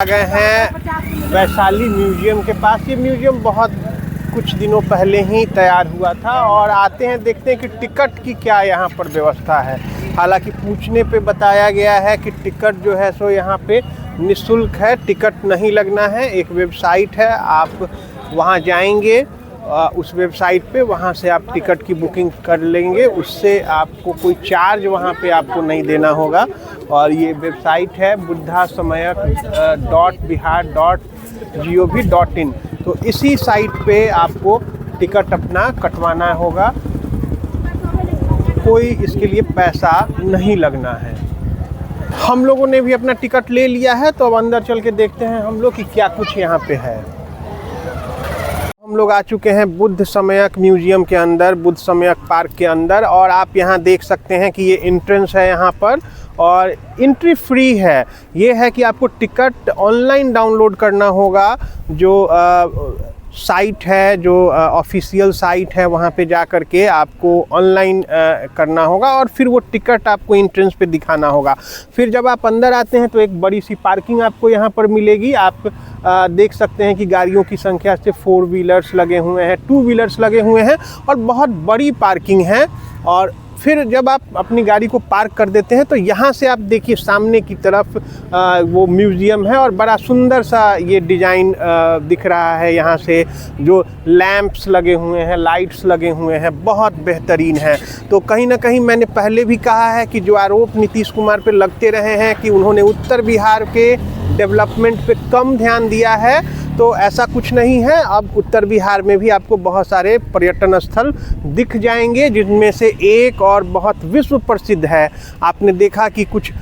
आ गए हैं वैशाली म्यूजियम के पास। ये म्यूजियम बहुत कुछ दिनों पहले ही तैयार हुआ था और आते हैं देखते हैं कि टिकट की क्या यहाँ पर व्यवस्था है। हालांकि पूछने पे बताया गया है कि टिकट जो है सो यहाँ पे निःशुल्क है, टिकट नहीं लगना है। एक वेबसाइट है, आप वहाँ जाएंगे उस वेबसाइट पे, वहाँ से आप टिकट की बुकिंग कर लेंगे, उससे आपको कोई चार्ज वहाँ पे आपको नहीं देना होगा। और ये वेबसाइट है buddhasamayak.bihar.gov.in। तो इसी साइट पे आपको टिकट अपना कटवाना होगा, कोई इसके लिए पैसा नहीं लगना है। हम लोगों ने भी अपना टिकट ले लिया है, तो अब अंदर चल के देखते हैं हम लोग कि क्या कुछ यहाँ पे है। हम लोग आ चुके हैं बुद्ध समयक म्यूजियम के अंदर, बुद्ध समयक पार्क के अंदर। और आप यहाँ देख सकते हैं कि ये एंट्रेंस है यहाँ पर और एंट्री फ्री है। ये है कि आपको टिकट ऑनलाइन डाउनलोड करना होगा। जो साइट है, जो ऑफिशियल साइट है, वहाँ पे जा कर के आपको ऑनलाइन करना होगा और फिर वो टिकट आपको एंट्रेंस पे दिखाना होगा। फिर जब आप अंदर आते हैं तो एक बड़ी सी पार्किंग आपको यहाँ पर मिलेगी। आप देख सकते हैं कि गाड़ियों की संख्या से 4 व्हीलर्स लगे हुए हैं, 2 व्हीलर्स लगे हुए हैं और बहुत बड़ी पार्किंग है। और फिर जब आप अपनी गाड़ी को पार्क कर देते हैं तो यहाँ से आप देखिए सामने की तरफ वो म्यूज़ियम है और बड़ा सुंदर सा ये डिज़ाइन दिख रहा है। यहाँ से जो लैंप्स लगे हुए हैं, लाइट्स लगे हुए हैं, बहुत बेहतरीन है। तो कहीं ना कहीं मैंने पहले भी कहा है कि जो आरोप नीतीश कुमार पे लगते रहे हैं कि उन्होंने उत्तर बिहार के डेवलपमेंट पे कम ध्यान दिया है, तो ऐसा कुछ नहीं है। अब उत्तर बिहार में भी आपको बहुत सारे पर्यटन स्थल दिख जाएंगे, जिनमें से एक और बहुत विश्व प्रसिद्ध है। आपने देखा कि कुछ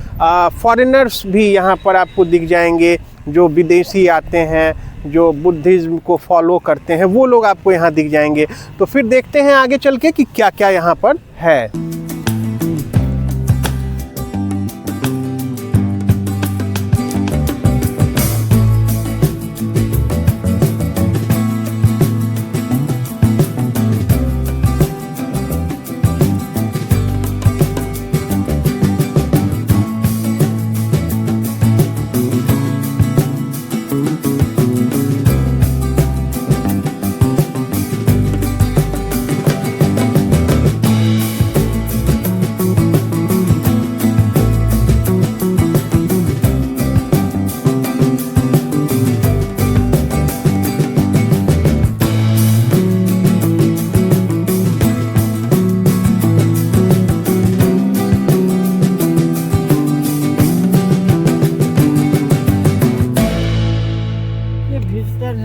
फॉरेनर्स भी यहाँ पर आपको दिख जाएंगे, जो विदेशी आते हैं, जो बुद्धिज़्म को फॉलो करते हैं, वो लोग आपको यहाँ दिख जाएंगे। तो फिर देखते हैं आगे चल के कि क्या क्या यहाँ पर है।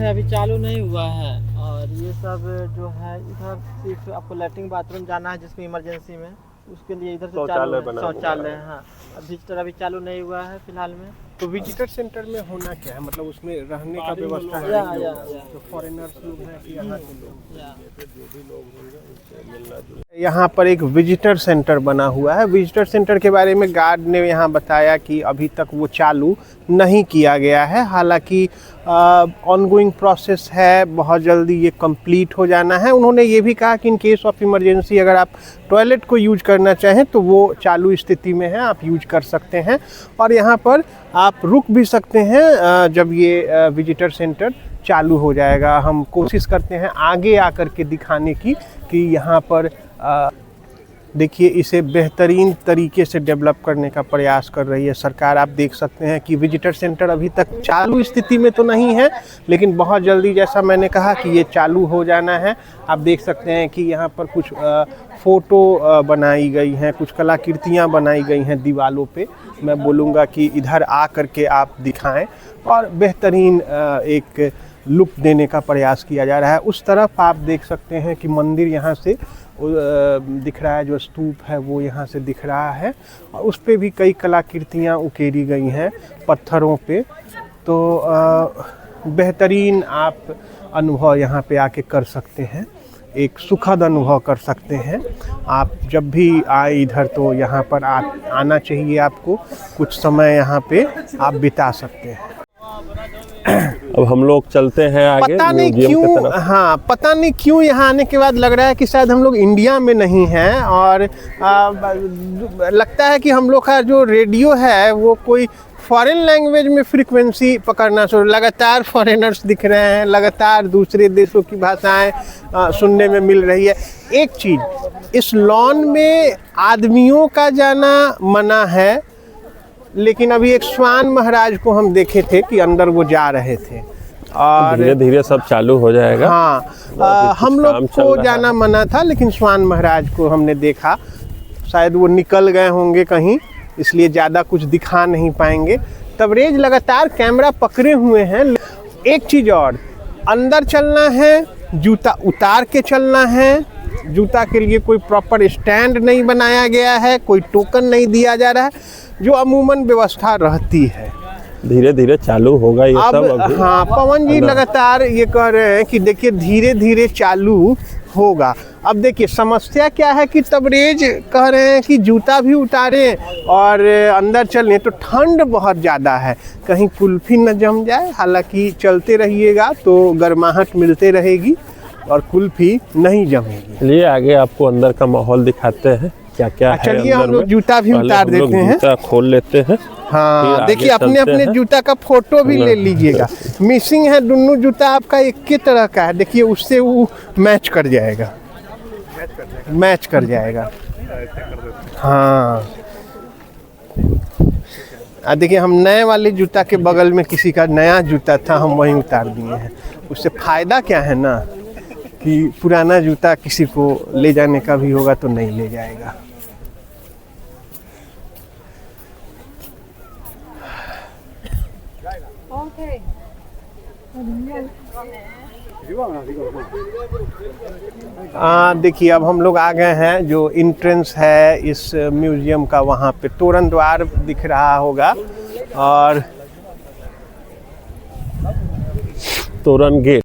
अभी चालू नहीं हुआ है। और ये सब जो है, इधर सिर्फ आपको लैट्रिन बाथरूम जाना है जिसमें इमरजेंसी में, उसके लिए इधर से शौचालय है। हाँ, विजिटर अभी चालू नहीं हुआ है फिलहाल में। तो विजिटर सेंटर में होना क्या है, मतलब उसमें रहने का व्यवस्था है? तो फॉरेनर्स लोग हैं कि यहाँ के लोग? यहाँ पर एक विजिटर सेंटर बना हुआ है। विजिटर सेंटर के बारे में गार्ड ने यहाँ बताया कि अभी तक वो चालू नहीं किया गया है। हालांकि ऑनगोइंग प्रोसेस है, बहुत जल्दी ये कंप्लीट हो जाना है। उन्होंने ये भी कहा कि इन केस ऑफ इमरजेंसी अगर आप टॉयलेट को यूज करना चाहें तो वो चालू स्थिति में है, आप यूज कर सकते हैं। और यहाँ पर आप रुक भी सकते हैं जब ये विजिटर सेंटर चालू हो जाएगा। हम कोशिश करते हैं आगे आकर के दिखाने की कि यहाँ पर देखिए इसे बेहतरीन तरीके से डेवलप करने का प्रयास कर रही है सरकार। आप देख सकते हैं कि विजिटर सेंटर अभी तक चालू स्थिति में तो नहीं है, लेकिन बहुत जल्दी, जैसा मैंने कहा, कि ये चालू हो जाना है। आप देख सकते हैं कि यहाँ पर कुछ फ़ोटो बनाई गई हैं, कुछ कलाकृतियाँ बनाई गई हैं दीवालों पे। मैं बोलूँगा कि इधर आ कर के आप दिखाएं और बेहतरीन एक लुक देने का प्रयास किया जा रहा है। उस तरफ आप देख सकते हैं कि मंदिर यहाँ से दिख रहा है, जो स्तूप है वो यहाँ से दिख रहा है और उस पे भी कई कलाकृतियाँ उकेरी गई हैं पत्थरों पे। तो बेहतरीन आप अनुभव यहाँ पे आके कर सकते हैं, एक सुखद अनुभव कर सकते हैं। आप जब भी आए इधर तो यहाँ पर आना चाहिए आपको, कुछ समय यहाँ पे आप बिता सकते हैं। अब हम लोग चलते हैं आगे। पता नहीं क्यों, हाँ, पता नहीं क्यों यहाँ आने के बाद लग रहा है कि शायद हम लोग इंडिया में नहीं हैं। और लगता है कि हम लोग का जो रेडियो है वो कोई फॉरेन लैंग्वेज में फ्रीक्वेंसी पकड़ना शुरू, लगातार फॉरेनर्स दिख रहे हैं, लगातार दूसरे देशों की भाषाएं सुनने में मिल रही है। एक चीज़, इस लॉन में आदमियों का जाना मना है, लेकिन अभी एक स्वान महाराज को हम देखे थे कि अंदर वो जा रहे थे और धीरे धीरे सब चालू हो जाएगा। हाँ, हम लोग को जाना मना था, लेकिन स्वान महाराज को हमने देखा। शायद वो निकल गए होंगे कहीं, इसलिए ज़्यादा कुछ दिखा नहीं पाएंगे। तबरेज लगातार कैमरा पकड़े हुए हैं। एक चीज़ और, अंदर चलना है, जूता उतार के चलना है। जूता के लिए कोई प्रॉपर स्टैंड नहीं बनाया गया है, कोई टोकन नहीं दिया जा रहा है, जो अमूमन व्यवस्था रहती है। धीरे धीरे चालू होगा ये सब अभी। हाँ, पवन जी लगातार ये कह रहे हैं कि देखिए धीरे धीरे चालू होगा। अब देखिए समस्या क्या है कि तबरेज कह रहे हैं कि जूता भी उतारें और अंदर चलें, तो ठंड बहुत ज़्यादा है, कहीं कुल्फी न जम जाए। हालांकि चलते रहिएगा तो गर्माहट मिलते रहेगी और कुल्फी नहीं जमेगी। चलिए आगे आपको अंदर का माहौल दिखाते हैं क्या क्या है। चलिए हम लोग जूता भी उतार देते हैं, जूता खोल लेते हैं। हाँ, देखिए अपने अपने जूता का फोटो भी ले लीजिएगा। मिसिंग है, दोनों जूता आपका एक ही तरह का है। देखिए उससे वो मैच कर जाएगा, मैच कर जाएगा। हाँ, देखिए हम नए वाले जूता के बगल में किसी का नया जूता था, हम वहीं उतार दिए हैं। उससे फ़ायदा क्या है ना कि पुराना जूता किसी को ले जाने का भी होगा तो नहीं ले जाएगा। देखिए अब हम लोग आ गए हैं, जो एंट्रेंस है इस म्यूजियम का, वहाँ पे तोरण द्वार दिख रहा होगा और तोरण गेट।